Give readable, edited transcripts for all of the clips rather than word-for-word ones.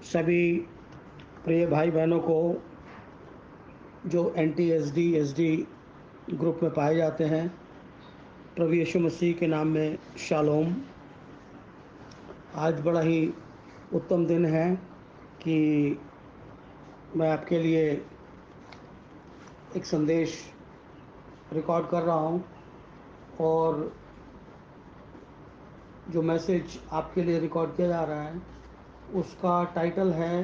सभी प्रिय भाई बहनों को जो NT-SD SD ग्रुप में पाए जाते हैं, प्रभु यीशु मसीह के नाम में शालोम। आज बड़ा ही उत्तम दिन है कि मैं आपके लिए एक संदेश रिकॉर्ड कर रहा हूं और जो मैसेज आपके लिए रिकॉर्ड किया जा रहा है उसका टाइटल है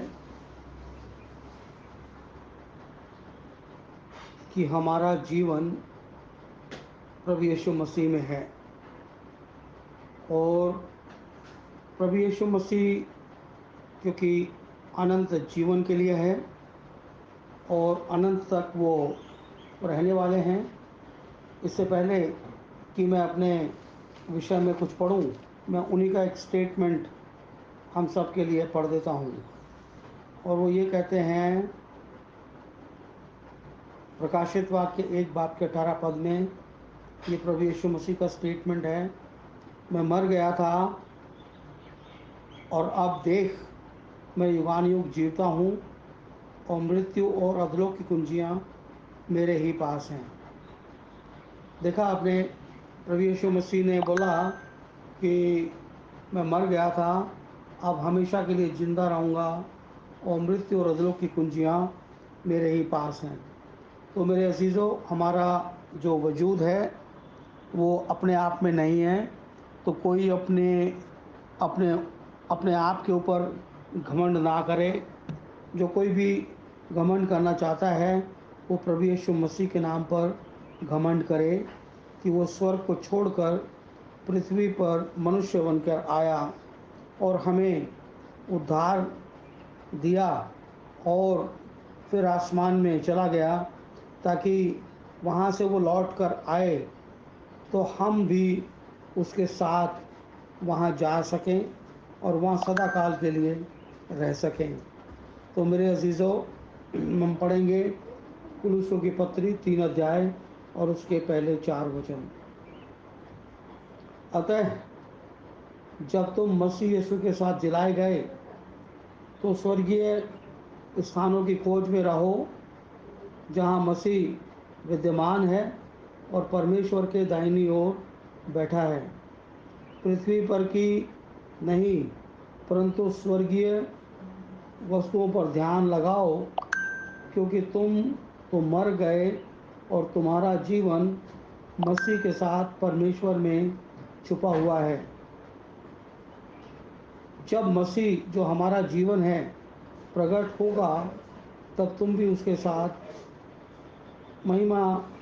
कि हमारा जीवन प्रभु यीशु मसीह में है। और प्रभु यीशु मसीह क्योंकि अनंत जीवन के लिए है और अनंत तक वो रहने वाले हैं। इससे पहले कि मैं अपने विषय में कुछ पढ़ूं, मैं उन्हीं का एक स्टेटमेंट हम सब के लिए पढ़ देता हूं। और वो ये कहते हैं, प्रकाशित वाक्य 1:18 में, ये प्रभु यीशु मसीह का स्टेटमेंट है। मैं मर गया था और अब देख मैं युगानुयुग जीवता हूँ और मृत्यु और अधलोक की कुंजियाँ मेरे ही पास हैं। देखा आपने, प्रभु यीशु मसीह ने बोला कि मैं मर गया था, अब हमेशा के लिए ज़िंदा रहूँगा और मृत्यु और अधलोक की कुंजियाँ मेरे ही पास हैं। तो मेरे अजीज़ों, हमारा जो वजूद है वो अपने आप में नहीं है। तो कोई अपने अपने अपने आप के ऊपर घमंड ना करे। जो कोई भी घमंड करना चाहता है वो प्रभु यीशु मसीह के नाम पर घमंड करे कि वो स्वर्ग को छोड़कर पृथ्वी पर मनुष्य बनकर आया और हमें उद्धार दिया और फिर आसमान में चला गया ताकि वहाँ से वो लौट कर आए तो हम भी उसके साथ वहाँ जा सकें और वहाँ सदा काल के लिए रह सकें। तो मेरे अजीज़ों, हम पढ़ेंगे कुलुस्यों की पत्री 3 अध्याय और उसके पहले 4 वचन। अतः जब तुम मसीह यीशु के साथ जिलाए गए तो स्वर्गीय स्थानों की खोज में रहो जहाँ मसीह विद्यमान है और परमेश्वर के दाहिनी ओर बैठा है। पृथ्वी पर की नहीं परंतु स्वर्गीय वस्तुओं पर ध्यान लगाओ, क्योंकि तुम तो मर गए और तुम्हारा जीवन मसीह के साथ परमेश्वर में छुपा हुआ है। जब मसीह जो हमारा जीवन है प्रकट होगा तब तुम भी उसके साथ महिमा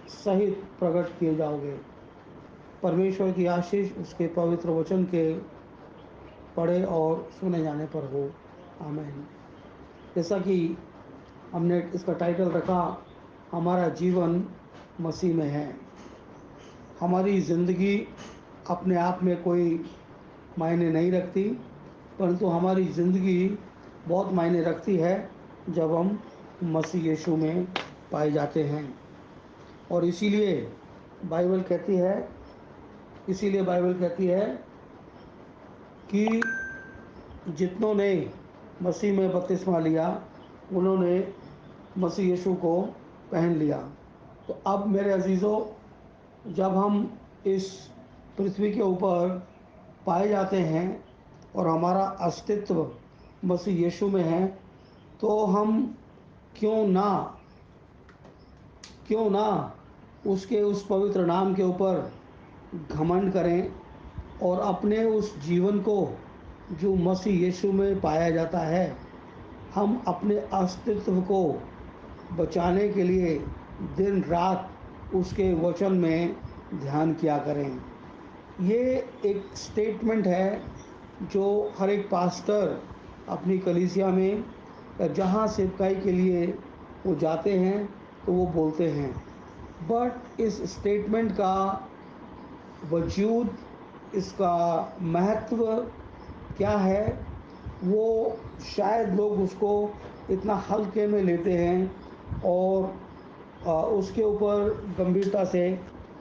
सहित प्रकट किए जाओगे। परमेश्वर की आशीष उसके पवित्र वचन के पढ़े और सुने जाने पर हो। आमीन। जैसा कि हमने इसका टाइटल रखा, हमारा जीवन मसीह में है। हमारी ज़िंदगी अपने आप में कोई मायने नहीं रखती, परंतु हमारी ज़िंदगी बहुत मायने रखती है जब हम मसीह यीशु में पाए जाते हैं। और इसीलिए बाइबल कहती है कि जितनों ने मसीह में बपतिस्मा लिया उन्होंने मसीह यीशु को पहन लिया। तो अब मेरे अजीज़ों, जब हम इस पृथ्वी के ऊपर पाए जाते हैं और हमारा अस्तित्व मसीह यीशु में है, तो हम क्यों ना उसके उस पवित्र नाम के ऊपर घमंड करें और अपने उस जीवन को जो मसीह यीशु में पाया जाता है, हम अपने अस्तित्व को बचाने के लिए दिन रात उसके वचन में ध्यान किया करें। ये एक स्टेटमेंट है जो हर एक पास्टर अपनी कलीसिया में या जहाँ सेवकाई के लिए वो जाते हैं तो वो बोलते हैं। बट इस स्टेटमेंट का वजूद, इसका महत्व क्या है, वो शायद लोग उसको इतना हल्के में लेते हैं और उसके ऊपर गंभीरता से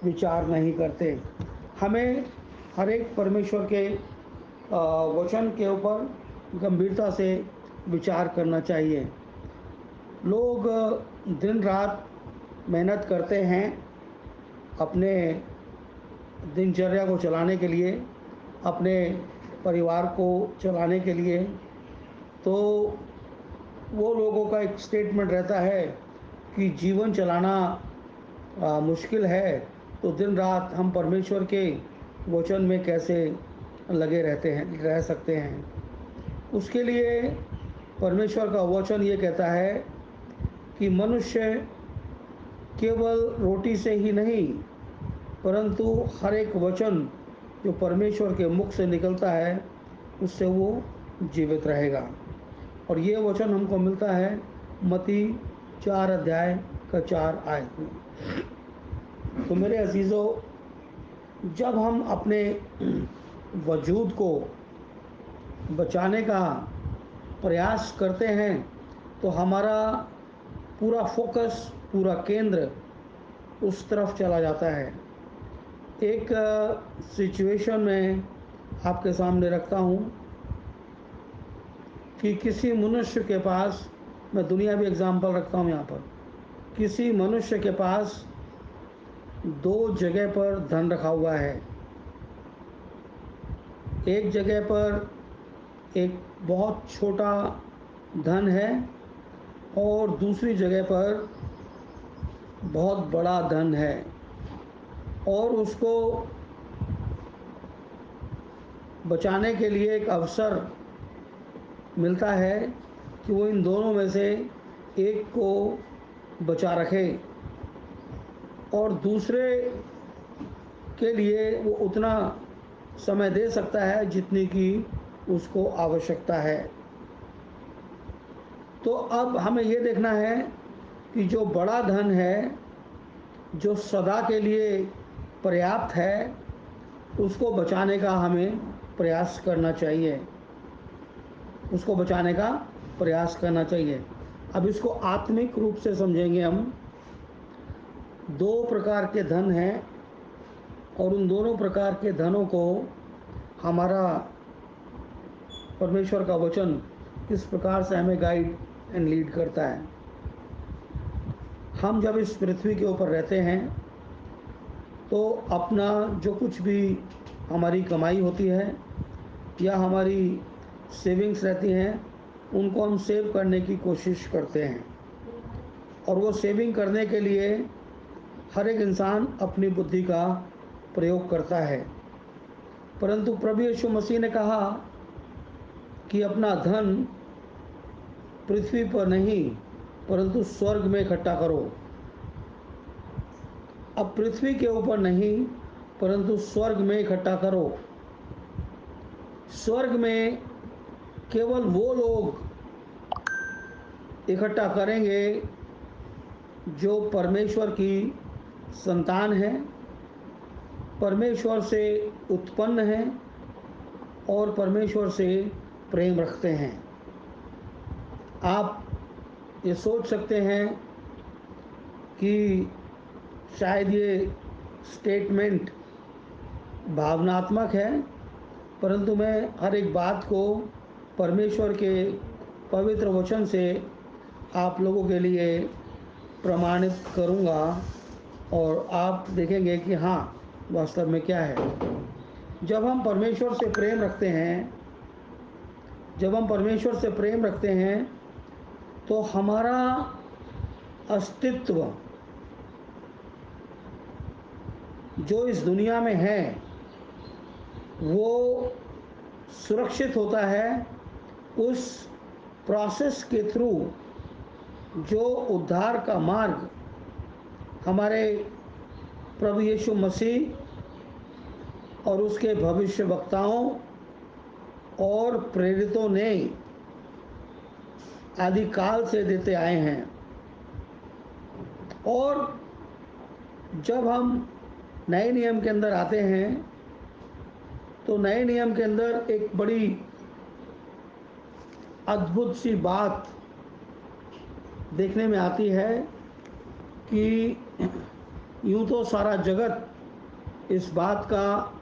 विचार नहीं करते। हमें हर एक परमेश्वर के वचन के ऊपर गंभीरता से विचार करना चाहिए। लोग दिन रात मेहनत करते हैं अपने दिनचर्या को चलाने के लिए, अपने परिवार को चलाने के लिए। तो वो लोगों का एक स्टेटमेंट रहता है कि जीवन चलाना मुश्किल है, तो दिन रात हम परमेश्वर के वचन में कैसे रह सकते हैं। उसके लिए परमेश्वर का वचन ये कहता है कि मनुष्य केवल रोटी से ही नहीं, परंतु हर एक वचन जो परमेश्वर के मुख से निकलता है उससे वो जीवित रहेगा। और ये वचन हमको मिलता है मत्ती 4 अध्याय का 4 आयत में। तो मेरे अजीज़ों, जब हम अपने वजूद को बचाने का प्रयास करते हैं तो हमारा पूरा फोकस, पूरा केंद्र उस तरफ चला जाता है। एक सिचुएशन में आपके सामने रखता हूँ कि किसी मनुष्य के पास, मैं दुनियावी एग्जाम्पल रखता हूँ यहाँ पर, किसी मनुष्य के पास 2 जगह पर धन रखा हुआ है। एक जगह पर एक बहुत छोटा धन है और दूसरी जगह पर बहुत बड़ा धन है, और उसको बचाने के लिए एक अवसर मिलता है कि वो इन दोनों में से एक को बचा रखे और दूसरे के लिए वो उतना समय दे सकता है जितनी की उसको आवश्यकता है। तो अब हमें ये देखना है कि जो बड़ा धन है, जो सदा के लिए पर्याप्त है, उसको बचाने का हमें प्रयास करना चाहिए, उसको बचाने का प्रयास करना चाहिए। अब इसको आत्मिक रूप से समझेंगे हम। 2 प्रकार के धन हैं और उन दोनों प्रकार के धनों को हमारा परमेश्वर का वचन किस प्रकार से हमें गाइड एंड लीड करता है। हम जब इस पृथ्वी के ऊपर रहते हैं तो अपना जो कुछ भी हमारी कमाई होती है या हमारी सेविंग्स रहती हैं, उनको हम सेव करने की कोशिश करते हैं, और वो सेविंग करने के लिए हर एक इंसान अपनी बुद्धि का प्रयोग करता है। परंतु प्रभु यीशु मसीह ने कहा कि अपना धन पृथ्वी पर नहीं परंतु स्वर्ग में इकट्ठा करो। अब पृथ्वी के ऊपर नहीं परंतु स्वर्ग में इकट्ठा करो। स्वर्ग में केवल वो लोग इकट्ठा करेंगे जो परमेश्वर की संतान हैं, परमेश्वर से उत्पन्न हैं और परमेश्वर से प्रेम रखते हैं। आप ये सोच सकते हैं कि शायद ये स्टेटमेंट भावनात्मक है, परंतु मैं हर एक बात को परमेश्वर के पवित्र वचन से आप लोगों के लिए प्रमाणित करूंगा और आप देखेंगे कि हाँ, वास्तव में क्या है। जब हम परमेश्वर से प्रेम रखते हैं, जब हम परमेश्वर से प्रेम रखते हैं तो हमारा अस्तित्व जो इस दुनिया में है वो सुरक्षित होता है उस प्रोसेस के थ्रू जो उद्धार का मार्ग हमारे प्रभु यीशु मसीह और उसके भविष्यवक्ताओं और प्रेरितों ने आदिकाल से देते आए हैं। और जब हम नए नियम के अंदर आते हैं तो नए नियम के अंदर एक बड़ी अद्भुत सी बात देखने में आती है कि यूँ तो सारा जगत इस बात का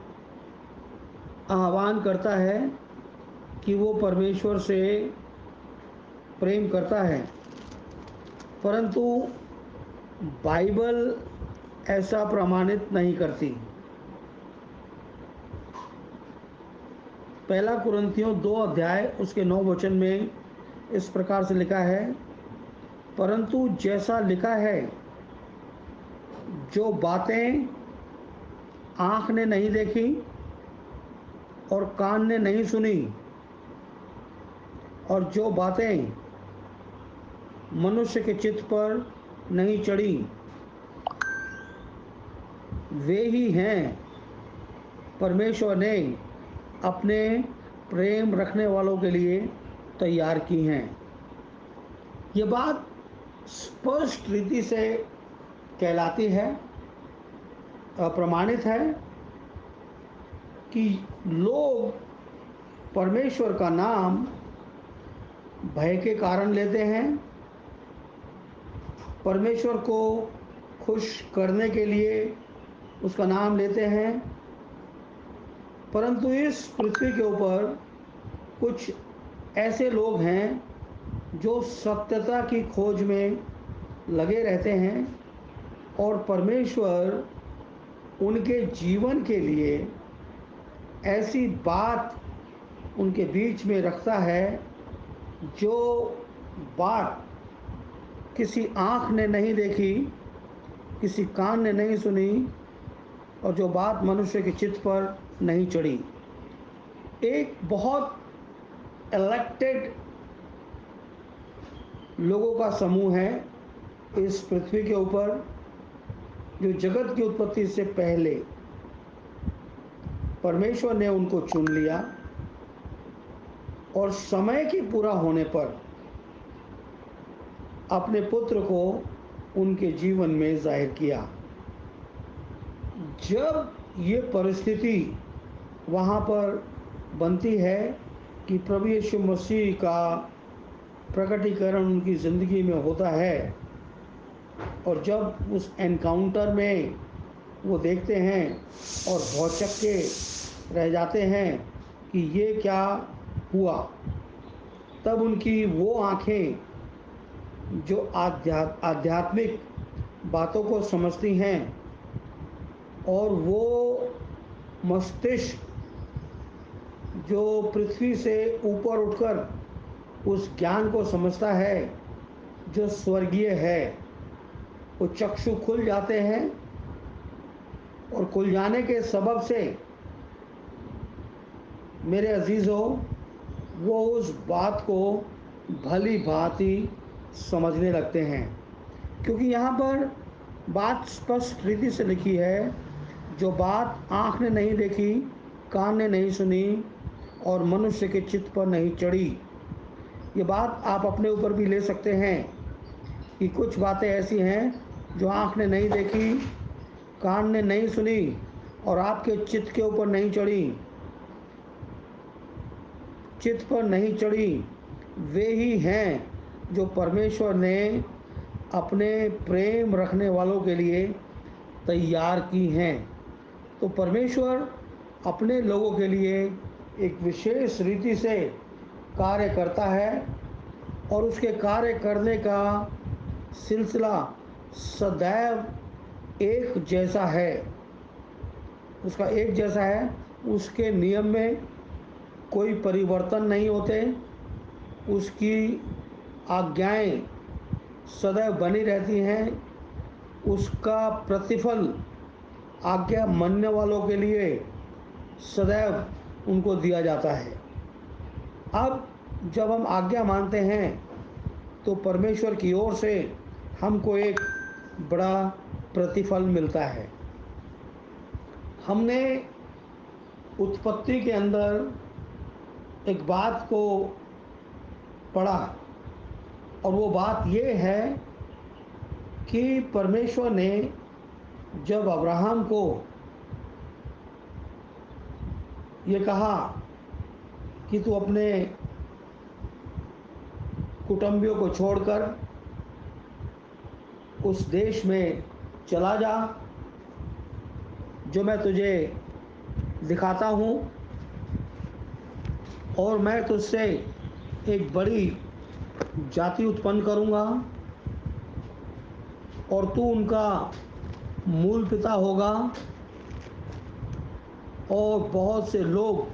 आह्वान करता है कि वो परमेश्वर से प्रेम करता है, परंतु बाइबल ऐसा प्रमाणित नहीं करती। पहला कुरिन्थियों 2 अध्याय उसके 9 वचन में इस प्रकार से लिखा है, परंतु जैसा लिखा है, जो बातें आँख ने नहीं देखी और कान ने नहीं सुनी, और जो बातें मनुष्य के चित्त पर नहीं चढ़ी, वे ही हैं परमेश्वर ने अपने प्रेम रखने वालों के लिए तैयार की हैं। ये बात स्पष्ट रीति से कहलाती है, प्रमाणित है कि लोग परमेश्वर का नाम भय के कारण लेते हैं, परमेश्वर को खुश करने के लिए उसका नाम लेते हैं, परंतु इस पृथ्वी के ऊपर कुछ ऐसे लोग हैं जो सत्यता की खोज में लगे रहते हैं, और परमेश्वर उनके जीवन के लिए ऐसी बात उनके बीच में रखता है, जो बात किसी आँख ने नहीं देखी, किसी कान ने नहीं सुनी, और जो बात मनुष्य के चित्त पर नहीं चढ़ी। एक बहुत इलेक्टेड लोगों का समूह है इस पृथ्वी के ऊपर, जो जगत की उत्पत्ति से पहले परमेश्वर ने उनको चुन लिया और समय के पूरा होने पर अपने पुत्र को उनके जीवन में जाहिर किया। जब ये परिस्थिति वहाँ पर बनती है कि प्रभु यीशु मसीह का प्रकटीकरण उनकी ज़िंदगी में होता है, और जब उस एनकाउंटर में वो देखते हैं और भौचक्के के रह जाते हैं कि ये क्या हुआ, तब उनकी वो आँखें जो आध्यात्मिक बातों को समझती हैं, और वो मस्तिष्क जो पृथ्वी से ऊपर उठकर उस ज्ञान को समझता है जो स्वर्गीय है, वो चक्षु खुल जाते हैं, और खुल जाने के सबब से मेरे अजीज़ों, वो उस बात को भली भांति समझने लगते हैं, क्योंकि यहाँ पर बात स्पष्ट रीति से लिखी है, जो बात आँख ने नहीं देखी, कान ने नहीं सुनी, और मनुष्य के चित्त पर नहीं चढ़ी। ये बात आप अपने ऊपर भी ले सकते हैं कि कुछ बातें ऐसी हैं जो आँख ने नहीं देखी, कान ने नहीं सुनी, और आपके चित्त के ऊपर नहीं चढ़ी, चित्त पर नहीं चढ़ी। वे ही हैं जो परमेश्वर ने अपने प्रेम रखने वालों के लिए तैयार की हैं। तो परमेश्वर अपने लोगों के लिए एक विशेष रीति से कार्य करता है, और उसके कार्य करने का सिलसिला सदैव एक जैसा है। उसका एक जैसा है, उसके नियम में कोई परिवर्तन नहीं होते, उसकी आज्ञाएं सदैव बनी रहती हैं, उसका प्रतिफल आज्ञा मानने वालों के लिए सदैव उनको दिया जाता है। अब जब हम आज्ञा मानते हैं तो परमेश्वर की ओर से हमको एक बड़ा प्रतिफल मिलता है। हमने उत्पत्ति के अंदर एक बात को पढ़ा, और वो बात ये है कि परमेश्वर ने जब अब्राहम को ये कहा कि तू अपने कुटुंबियों को छोड़कर उस देश में चला जा जो मैं तुझे दिखाता हूँ, और मैं तुझसे एक बड़ी जाति उत्पन्न करूँगा और तू उनका मूल पिता होगा और बहुत से लोग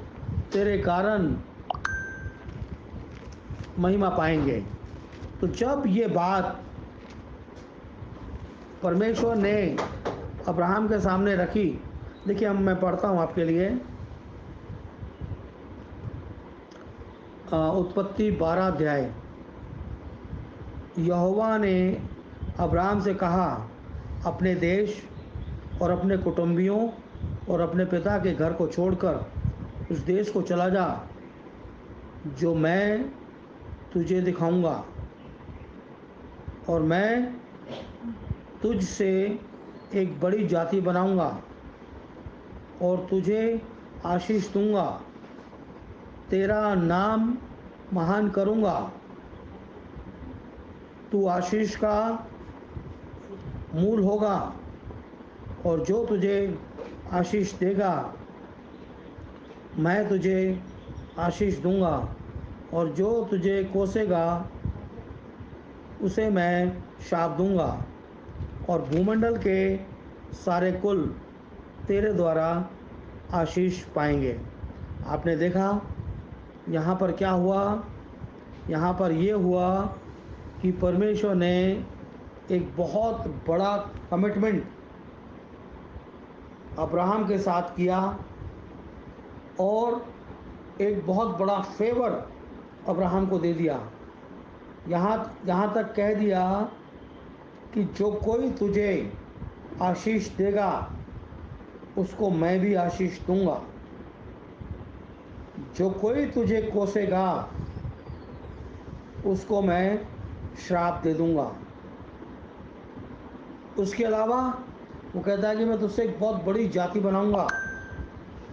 तेरे कारण महिमा पाएंगे। तो जब ये बात परमेश्वर ने अब्राहम के सामने रखी, देखिए हम मैं पढ़ता हूँ आपके लिए उत्पत्ति 12 अध्याय। यहोवा ने अब्राहम से कहा, अपने देश और अपने कुटुंबियों और अपने पिता के घर को छोड़कर उस देश को चला जा जो मैं तुझे दिखाऊंगा, और मैं तुझ से एक बड़ी जाति बनाऊंगा और तुझे आशीष दूंगा, तेरा नाम महान करूंगा, तू आशीष का मूल होगा, और जो तुझे आशीष देगा मैं तुझे आशीष दूंगा, और जो तुझे कोसेगा उसे मैं शाप दूंगा, और भूमंडल के सारे कुल तेरे द्वारा आशीष पाएंगे। आपने देखा यहाँ पर क्या हुआ? यहाँ पर ये हुआ कि परमेश्वर ने एक बहुत बड़ा कमिटमेंट अब्राहम के साथ किया और एक बहुत बड़ा फेवर अब्राहम को दे दिया। यहाँ तक कह दिया कि जो कोई तुझे आशीष देगा उसको मैं भी आशीष दूंगा, जो कोई तुझे कोसेगा उसको मैं श्राप दे दूंगा। उसके अलावा वो कहता है कि मैं तुझसे एक बहुत बड़ी जाति बनाऊंगा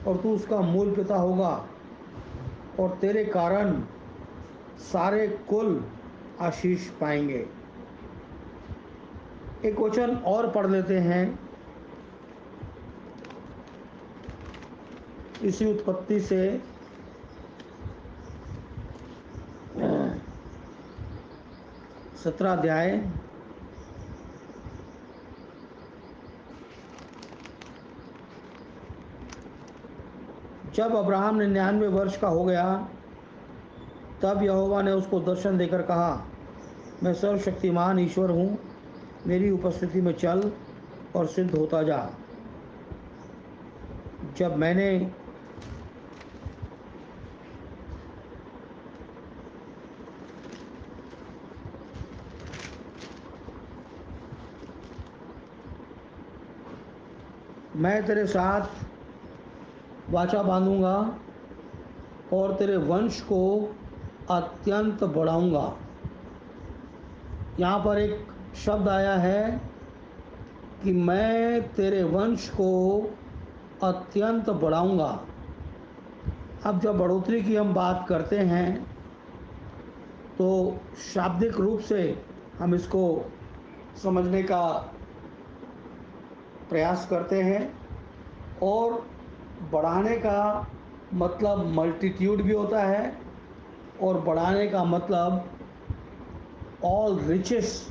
और तू उसका मूल पिता होगा, और तेरे कारण सारे कुल आशीष पाएंगे। एक वचन और पढ़ लेते हैं इसी उत्पत्ति से 17 अध्याय। जब अब्राहम ने 99 वर्ष का हो गया तब यहोवा ने उसको दर्शन देकर कहा, मैं सर्वशक्तिमान ईश्वर हूँ, मेरी उपस्थिति में चल और सिद्ध होता जा। जब मैं तेरे साथ वाचा बांधूंगा और तेरे वंश को अत्यंत बढ़ाऊंगा। यहाँ पर एक शब्द आया है कि मैं तेरे वंश को अत्यंत बढ़ाऊंगा। अब जब बढ़ोतरी की हम बात करते हैं तो शाब्दिक रूप से हम इसको समझने का प्रयास करते हैं, और बढ़ाने का मतलब मल्टीट्यूड भी होता है, और बढ़ाने का मतलब all riches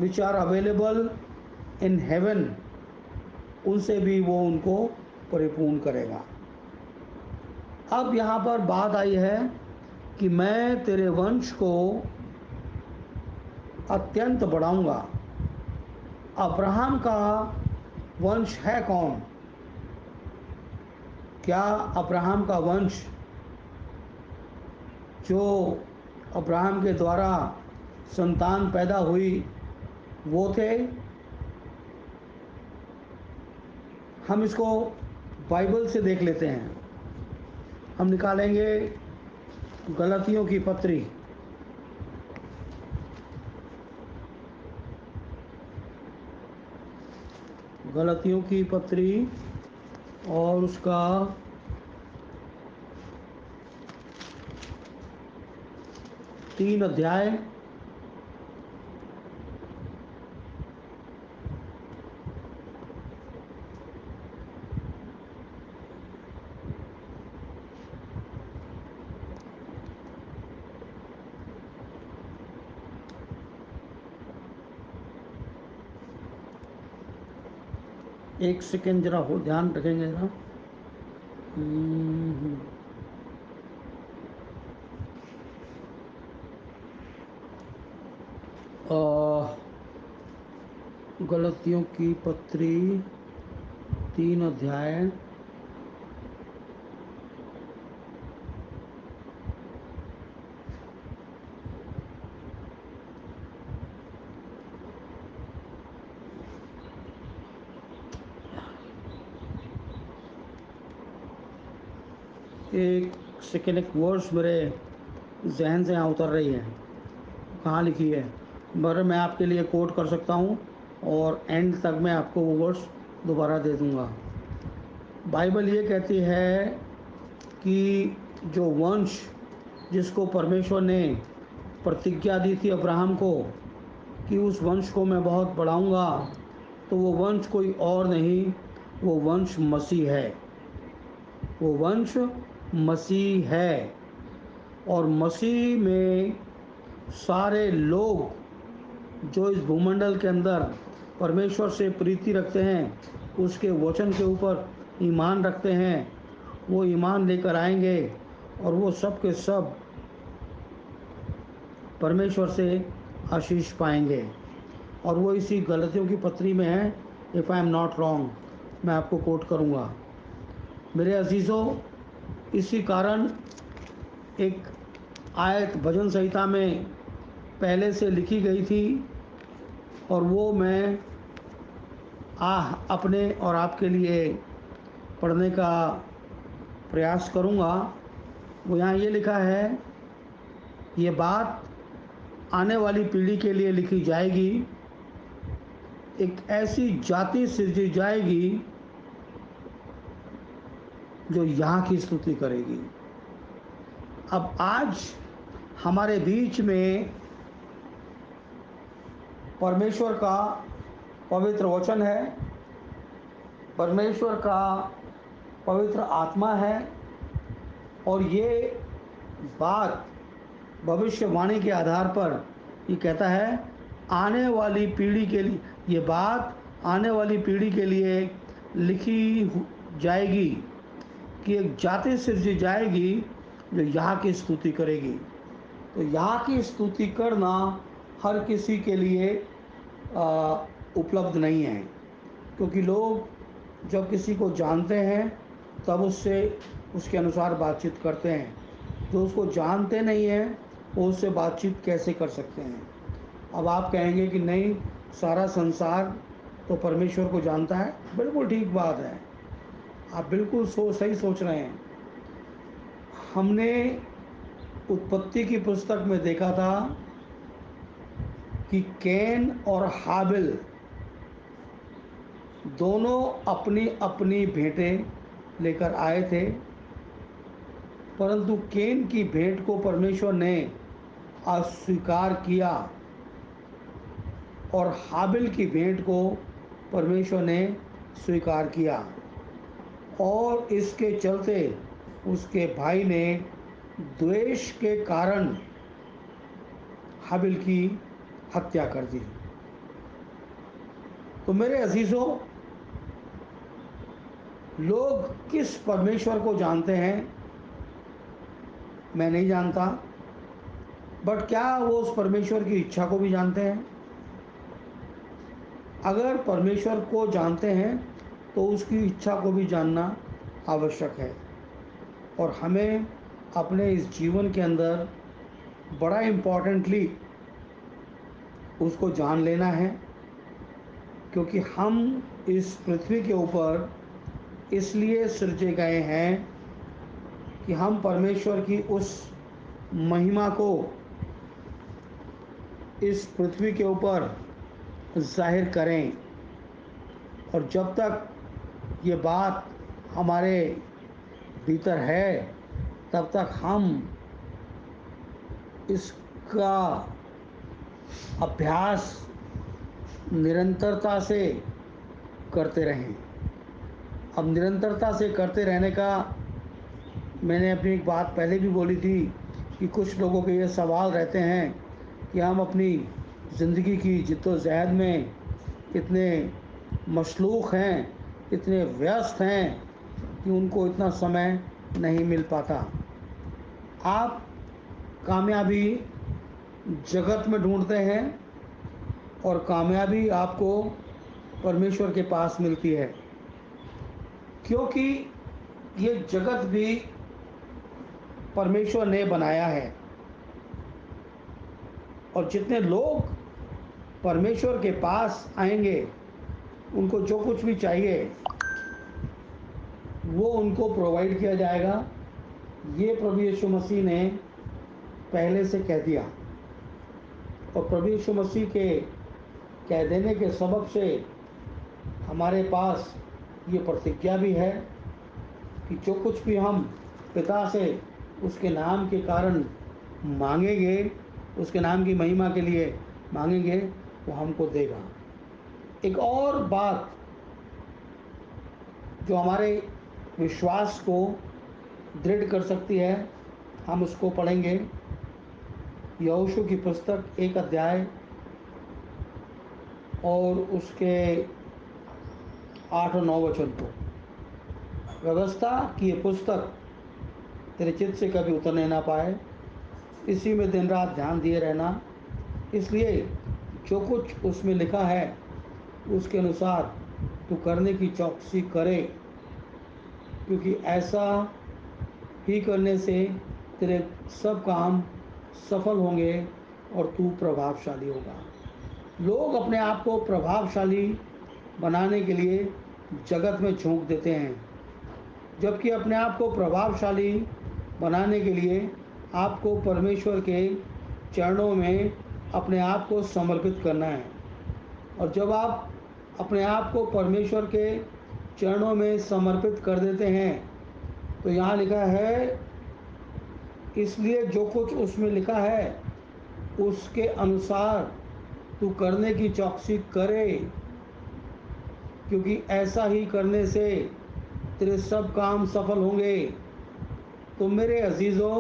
which are available in heaven, उनसे भी वो उनको परिपूर्ण करेगा। अब यहाँ पर बात आई है कि मैं तेरे वंश को अत्यंत बढ़ाऊंगा। अब्राहम का वंश है कौन? क्या अब्राहम का वंश जो अब्राहम के द्वारा संतान पैदा हुई वो थे? हम इसको बाइबल से देख लेते हैं। हम निकालेंगे गलतियों की पत्री, गलतियों की पत्री और उसका 3 अध्याय। एक सेकेंड जरा हो, ध्यान रखेंगे जरा। गलतियों की पत्री 3 अध्याय। एक सेकेंड, एक वर्ड्स मेरे जहन से यहाँ उतर रही है, कहाँ लिखी है, मगर मैं आपके लिए कोट कर सकता हूँ और एंड तक मैं आपको वो वर्ड्स दोबारा दे दूँगा। बाइबल ये कहती है कि जो वंश जिसको परमेश्वर ने प्रतिज्ञा दी थी अब्राहम को कि उस वंश को मैं बहुत बढ़ाऊँगा, तो वो वंश कोई और नहीं, वो वंश मसीह है। वो वंश मसीह है। और मसीह में सारे लोग जो इस भूमंडल के अंदर परमेश्वर से प्रीति रखते हैं, उसके वचन के ऊपर ईमान रखते हैं, वो ईमान लेकर आएंगे और वो सब के सब परमेश्वर से आशीष पाएंगे। और वो इसी गलतियों की पत्री में है, if I am not wrong, मैं आपको कोट करूँगा। मेरे अजीज़ों, इसी कारण एक आयत भजन संहिता में पहले से लिखी गई थी और वो मैं अपने और आपके लिए पढ़ने का प्रयास करूँगा। वो यहाँ ये लिखा है, ये बात आने वाली पीढ़ी के लिए लिखी जाएगी, एक ऐसी जाति सृजी जाएगी जो यहाँ की स्तुति करेगी। अब आज हमारे बीच में परमेश्वर का पवित्र वचन है, परमेश्वर का पवित्र आत्मा है, और ये बात भविष्यवाणी के आधार पर ये कहता है आने वाली पीढ़ी के लिए, ये बात आने वाली पीढ़ी के लिए लिखी जाएगी कि एक जाति सृजी जाएगी जो यहाँ की स्तुति करेगी। तो यहाँ की स्तुति करना हर किसी के लिए उपलब्ध नहीं है, क्योंकि लोग जब किसी को जानते हैं तब उससे उसके अनुसार बातचीत करते हैं। जो उसको जानते नहीं हैं वो उससे बातचीत कैसे कर सकते हैं। अब आप कहेंगे कि नहीं, सारा संसार तो परमेश्वर को जानता है। बिल्कुल ठीक बात है, आप बिल्कुल सही सोच रहे हैं। हमने उत्पत्ति की पुस्तक में देखा था कि कैन और हाबिल दोनों अपनी अपनी भेंटें लेकर आए थे, परंतु कैन की भेंट को परमेश्वर ने अस्वीकार किया और हाबिल की भेंट को परमेश्वर ने स्वीकार किया, और इसके चलते उसके भाई ने द्वेष के कारण हाबिल की हत्या कर दी। तो मेरे अजीज़ों, लोग किस परमेश्वर को जानते हैं मैं नहीं जानता, बट क्या वो उस परमेश्वर की इच्छा को भी जानते हैं? अगर परमेश्वर को जानते हैं तो उसकी इच्छा को भी जानना आवश्यक है, और हमें अपने इस जीवन के अंदर बड़ा इम्पोर्टेंटली उसको जान लेना है, क्योंकि हम इस पृथ्वी के ऊपर इसलिए सृजे गए हैं कि हम परमेश्वर की उस महिमा को इस पृथ्वी के ऊपर जाहिर करें। और जब तक ये बात हमारे भीतर है तब तक हम इसका अभ्यास निरंतरता से करते रहें। अब निरंतरता से करते रहने का, मैंने अपनी एक बात पहले भी बोली थी कि कुछ लोगों के ये सवाल रहते हैं कि हम अपनी ज़िंदगी की जिद्दोजहद में इतने मशलूक़ हैं इतने व्यस्त हैं कि उनको इतना समय नहीं मिल पाता। आप कामयाबी जगत में ढूंढते हैं और कामयाबी आपको परमेश्वर के पास मिलती है, क्योंकि ये जगत भी परमेश्वर ने बनाया है। और जितने लोग परमेश्वर के पास आएंगे, उनको जो कुछ भी चाहिए वो उनको प्रोवाइड किया जाएगा। ये प्रभु यीशु मसीह ने पहले से कह दिया, और प्रभु यीशु मसीह के कह देने के सबब से हमारे पास ये प्रतिज्ञा भी है कि जो कुछ भी हम पिता से उसके नाम के कारण मांगेंगे, उसके नाम की महिमा के लिए मांगेंगे, वो हमको देगा। एक और बात जो हमारे विश्वास को दृढ़ कर सकती है, हम उसको पढ़ेंगे यहोशू की पुस्तक 1 अध्याय और उसके 8 और 9 वचन को। व्यवस्था की ये पुस्तक तेरे चित्त से कभी उतरने ना पाए, इसी में दिन रात ध्यान दिए रहना, इसलिए जो कुछ उसमें लिखा है उसके अनुसार तू करने की चौकसी करे, क्योंकि ऐसा ही करने से तेरे सब काम सफल होंगे और तू प्रभावशाली होगा। लोग अपने आप को प्रभावशाली बनाने के लिए जगत में झोंक देते हैं, जबकि अपने आप को प्रभावशाली बनाने के लिए आपको परमेश्वर के चरणों में अपने आप को समर्पित करना है। और जब आप अपने आप को परमेश्वर के चरणों में समर्पित कर देते हैं, तो यहाँ लिखा है, इसलिए जो कुछ उसमें लिखा है उसके अनुसार तू करने की चौकसी करे, क्योंकि ऐसा ही करने से तेरे सब काम सफल होंगे। तो मेरे अजीज़ों,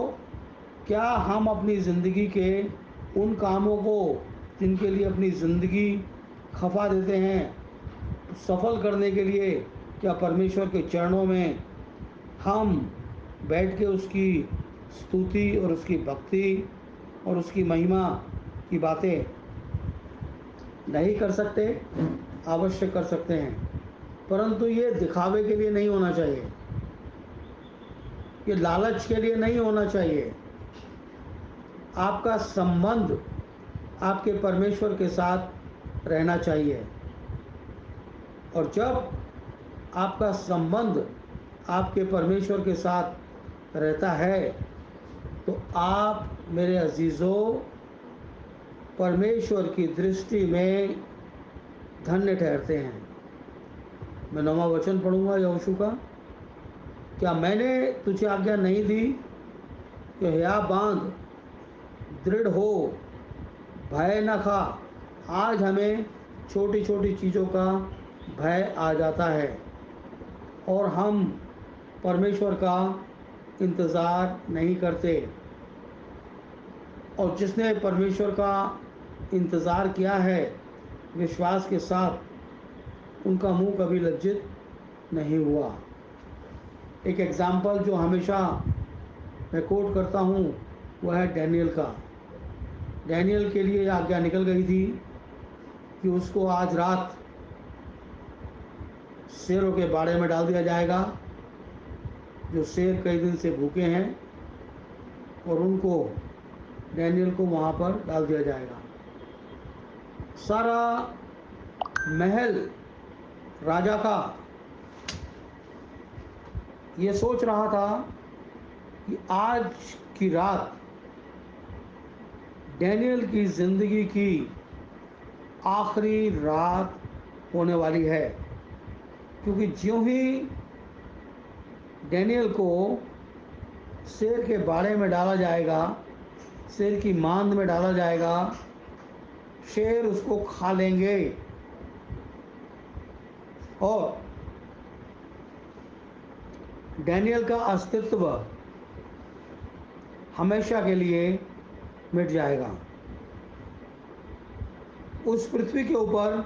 क्या हम अपनी ज़िंदगी के उन कामों को जिनके लिए अपनी ज़िंदगी खपा देते हैं, सफल करने के लिए क्या परमेश्वर के चरणों में हम बैठ के उसकी स्तुति और उसकी भक्ति और उसकी महिमा की बातें नहीं कर सकते? अवश्य कर सकते हैं, परंतु ये दिखावे के लिए नहीं होना चाहिए, ये लालच के लिए नहीं होना चाहिए। आपका संबंध आपके परमेश्वर के साथ रहना चाहिए, और जब आपका संबंध आपके परमेश्वर के साथ रहता है, तो आप मेरे अजीज़ों परमेश्वर की दृष्टि में धन्य ठहरते हैं। मैं 9वां वचन पढ़ूंगा यहोशू का। क्या मैंने तुझे आज्ञा नहीं दी कि हया बांध, दृढ़ हो, भय न खा। आज हमें छोटी छोटी चीज़ों का भय आ जाता है और हम परमेश्वर का इंतज़ार नहीं करते, और जिसने परमेश्वर का इंतज़ार किया है विश्वास के साथ, उनका मुंह कभी लज्जित नहीं हुआ। एक एग्ज़ाम्पल जो हमेशा मैं कोट करता हूँ वह है डैनियल का। डैनियल के लिए आज्ञा निकल गई थी कि उसको आज रात शेरों के बाड़े में डाल दिया जाएगा, जो शेर कई दिन से भूखे हैं, और उनको डैनियल को वहाँ पर डाल दिया जाएगा। सारा महल राजा का ये सोच रहा था कि आज की रात डैनियल की ज़िंदगी की आखिरी रात होने वाली है, क्योंकि ज्यों ही डैनियल को शेर के बाड़े में डाला जाएगा, शेर की मांद में डाला जाएगा, शेर उसको खा लेंगे और डैनियल का अस्तित्व हमेशा के लिए मिट जाएगा। उस पृथ्वी के ऊपर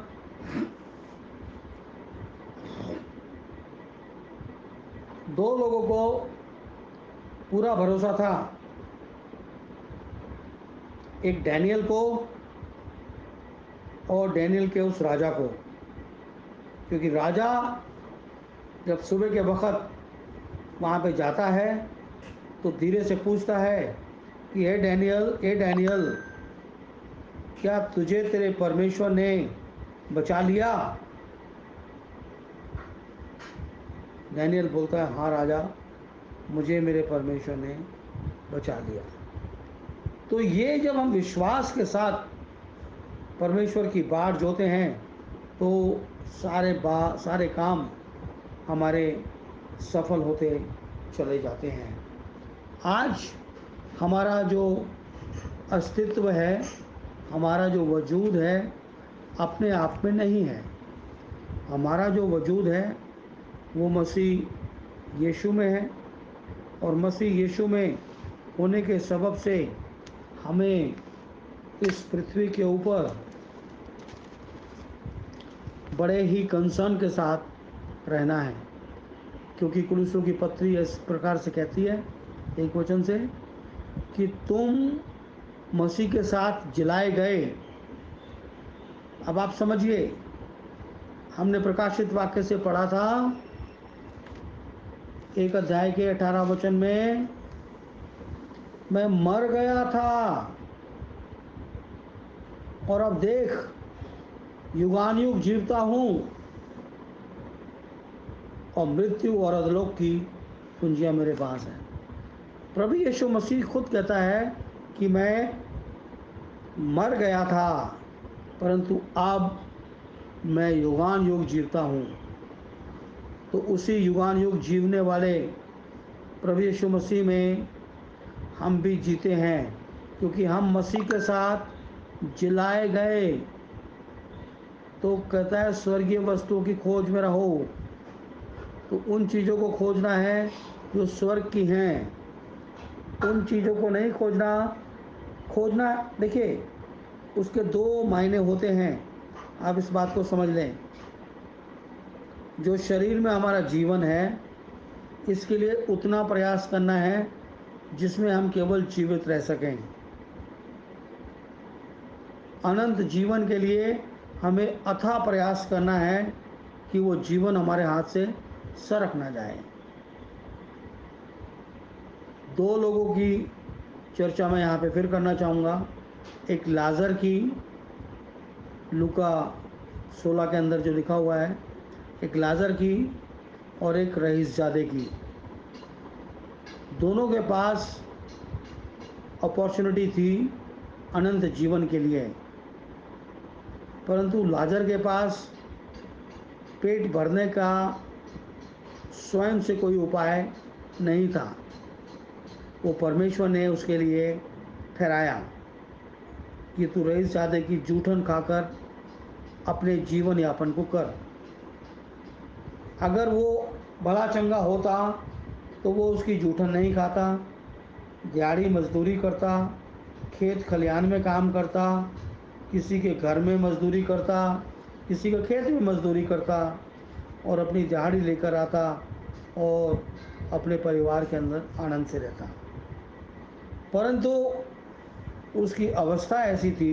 दो लोगों को पूरा भरोसा था, एक डैनियल को और डैनियल के उस राजा को, क्योंकि राजा जब सुबह के वक्त वहाँ पे जाता है तो धीरे से पूछता है कि ए डैनियल, क्या तुझे तेरे परमेश्वर ने बचा लिया? डैनियल बोलता है, हाँ राजा, मुझे मेरे परमेश्वर ने बचा लिया। तो ये जब हम विश्वास के साथ परमेश्वर की बाट जोते हैं तो सारे काम हमारे सफल होते चले जाते हैं। आज हमारा जो अस्तित्व है, हमारा जो वजूद है, अपने आप में नहीं है। हमारा जो वजूद है वो मसीह यीशु में है, और मसीह यीशु में होने के सबब से हमें इस पृथ्वी के ऊपर बड़े ही कंसर्न के साथ रहना है, क्योंकि कुलुस्सियों की पत्री इस प्रकार से कहती है एक वचन से कि तुम मसीह के साथ जिलाए गए। अब आप समझिए, हमने प्रकाशित वाक्य से पढ़ा था 1 अध्याय के 18 वचन में, मैं मर गया था और अब देख युगानुयुग जीवता हूँ, और मृत्यु और अधोलोक की कुंजियाँ मेरे पास हैं। प्रभु यीशु मसीह खुद कहता है कि मैं मर गया था परंतु अब मैं युगान युग जीवता हूँ। तो उसी युगान युग जीवने वाले प्रभु यीशु मसीह में हम भी जीते हैं, क्योंकि हम मसीह के साथ जिलाए गए। तो कहता है स्वर्गीय वस्तुओं की खोज में रहो। तो उन चीज़ों को खोजना है जो स्वर्ग की हैं, उन चीज़ों को नहीं खोजना। देखिए, उसके दो मायने होते हैं, आप इस बात को समझ लें। जो शरीर में हमारा जीवन है, इसके लिए उतना प्रयास करना है जिसमें हम केवल जीवित रह सकें। अनंत जीवन के लिए हमें अथाह प्रयास करना है कि वो जीवन हमारे हाथ से सरक ना जाए। दो लोगों की चर्चा मैं यहाँ पे फिर करना चाहूँगा, एक लाजर की, लूका 16 के अंदर जो लिखा हुआ है, एक लाजर की और एक रईसजादे की। दोनों के पास अपॉर्चुनिटी थी अनंत जीवन के लिए, परंतु लाजर के पास पेट भरने का स्वयं से कोई उपाय नहीं था। वो परमेश्वर ने उसके लिए ठहराया कि तू रईसजादे की जूठन खाकर अपने जीवन यापन को कर। अगर वो बड़ा चंगा होता तो वो उसकी जूठन नहीं खाता, दिहाड़ी मजदूरी करता, खेत खलिहान में काम करता, किसी के घर में मजदूरी करता, किसी के खेत में मजदूरी करता और अपनी दिहाड़ी लेकर आता और अपने परिवार के अंदर आनंद से रहता। परंतु उसकी अवस्था ऐसी थी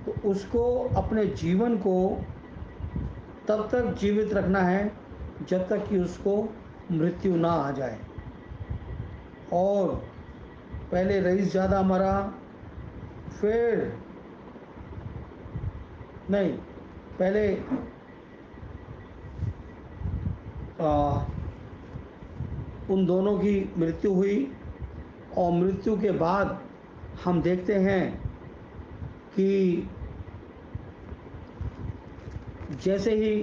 तो उसको अपने जीवन को तब तक जीवित रखना है जब तक कि उसको मृत्यु ना आ जाए। और पहले रईसजादा मरा, फिर नहीं, पहले उन दोनों की मृत्यु हुई, और मृत्यु के बाद हम देखते हैं कि जैसे ही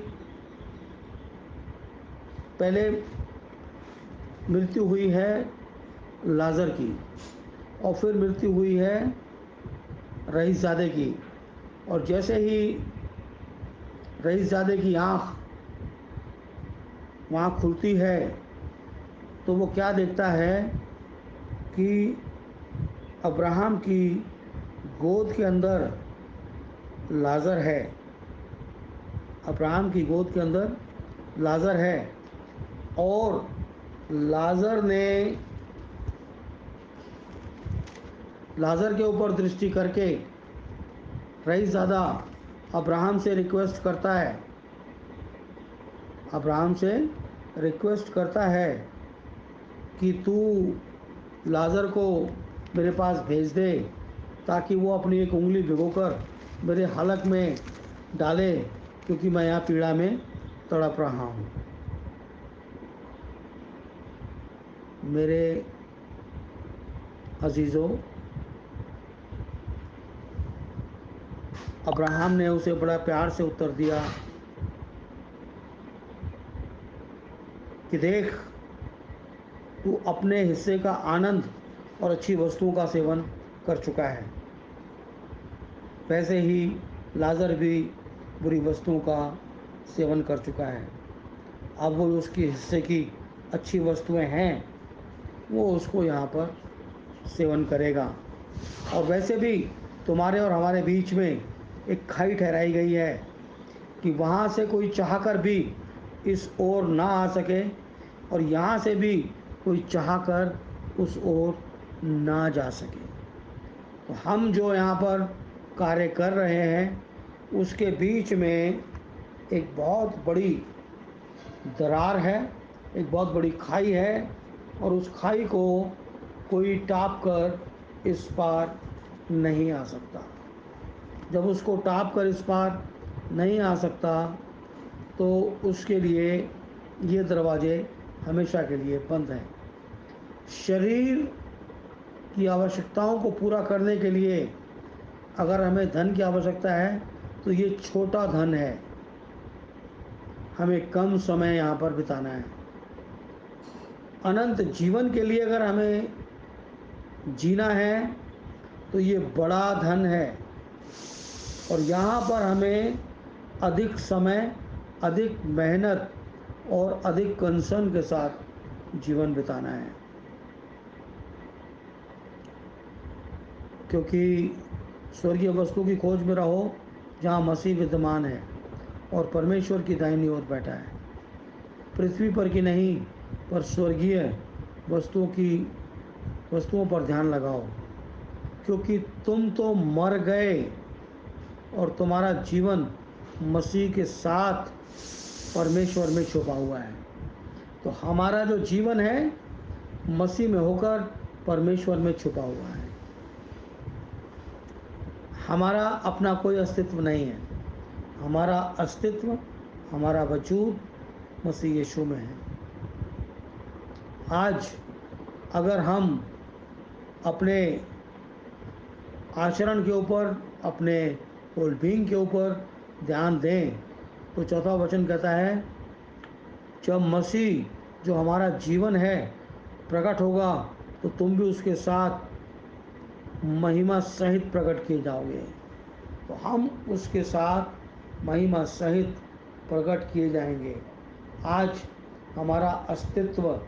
पहले मृत्यु हुई है लाजर की और फिर मृत्यु हुई है रईसजादे की, और जैसे ही रईसजादे की आँख वहाँ खुलती है तो वो क्या देखता है कि अब्राहम की गोद के अंदर लाजर है। अब्राहम की गोद के अंदर लाजर है, और लाजर के ऊपर दृष्टि करके रईसज़ादा अब्राहम से रिक्वेस्ट करता है कि तू लाजर को मेरे पास भेज दे ताकि वो अपनी एक उंगली भिगोकर मेरे हलक में डाले, क्योंकि मैं यहाँ पीड़ा में तड़प रहा हूँ। मेरे अजीज़ों, अब्राहम ने उसे बड़ा प्यार से उत्तर दिया कि देख, तू अपने हिस्से का आनंद और अच्छी वस्तुओं का सेवन कर चुका है, वैसे ही लाजर भी बुरी वस्तुओं का सेवन कर चुका है। अब वो उसके हिस्से की अच्छी वस्तुएं हैं, वो उसको यहाँ पर सेवन करेगा। और वैसे भी तुम्हारे और हमारे बीच में एक खाई ठहराई गई है कि वहाँ से कोई चाहकर भी इस ओर ना आ सके और यहाँ से भी कोई चाहकर उस ओर ना जा सके। तो हम जो यहाँ पर कार्य कर रहे हैं उसके बीच में एक बहुत बड़ी दरार है, एक बहुत बड़ी खाई है, और उस खाई को कोई टाप कर इस पार नहीं आ सकता। जब उसको टाप कर इस पार नहीं आ सकता तो उसके लिए ये दरवाजे हमेशा के लिए बंद हैं। शरीर की आवश्यकताओं को पूरा करने के लिए अगर हमें धन की आवश्यकता है तो ये छोटा धन है, हमें कम समय यहाँ पर बिताना है। अनंत जीवन के लिए अगर हमें जीना है तो ये बड़ा धन है, और यहाँ पर हमें अधिक समय, अधिक मेहनत और अधिक कंसर्न के साथ जीवन बिताना है, क्योंकि स्वर्गीय वस्तु की खोज में रहो जहाँ मसीह विद्यमान है और परमेश्वर की दाहिनी ओर बैठा है। पृथ्वी पर की नहीं पर स्वर्गीय वस्तुओं पर ध्यान लगाओ, क्योंकि तुम तो मर गए और तुम्हारा जीवन मसीह के साथ परमेश्वर में छुपा हुआ है। तो हमारा जो जीवन है मसीह में होकर परमेश्वर में छुपा हुआ है। हमारा अपना कोई अस्तित्व नहीं है, हमारा अस्तित्व, हमारा वजूद मसीह यीशु में है। आज अगर हम अपने आचरण के ऊपर, अपने होल बीइंग के ऊपर ध्यान दें तो चौथा वचन कहता है, जब मसीह जो हमारा जीवन है प्रकट होगा तो तुम भी उसके साथ महिमा सहित प्रकट किए जाओगे। तो हम उसके साथ महिमा सहित प्रकट किए जाएंगे। आज हमारा अस्तित्व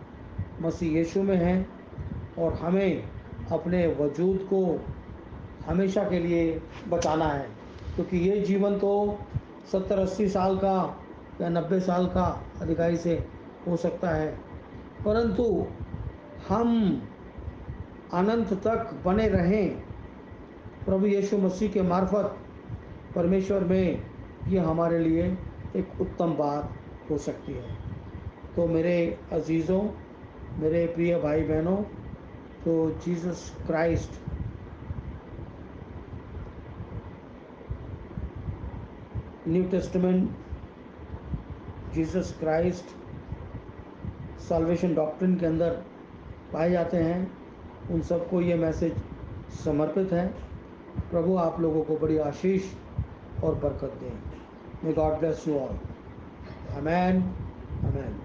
मसीह यीशु में है और हमें अपने वजूद को हमेशा के लिए बचाना है, क्योंकि ये जीवन तो 70-80 साल का या 90 साल का अधिकारी से हो सकता है, परंतु हम अनंत तक बने रहें प्रभु यीशु मसीह के मार्फत परमेश्वर में, ये हमारे लिए एक उत्तम बात हो सकती है। तो मेरे अजीज़ों, मेरे प्रिय भाई बहनों, तो Jesus Christ New Testament, Jesus Christ salvation doctrine के अंदर पाए जाते हैं, उन सबको ये मैसेज समर्पित है। प्रभु आप लोगों को बड़ी आशीष और बरकत दें। May God bless you all. Amen, amen.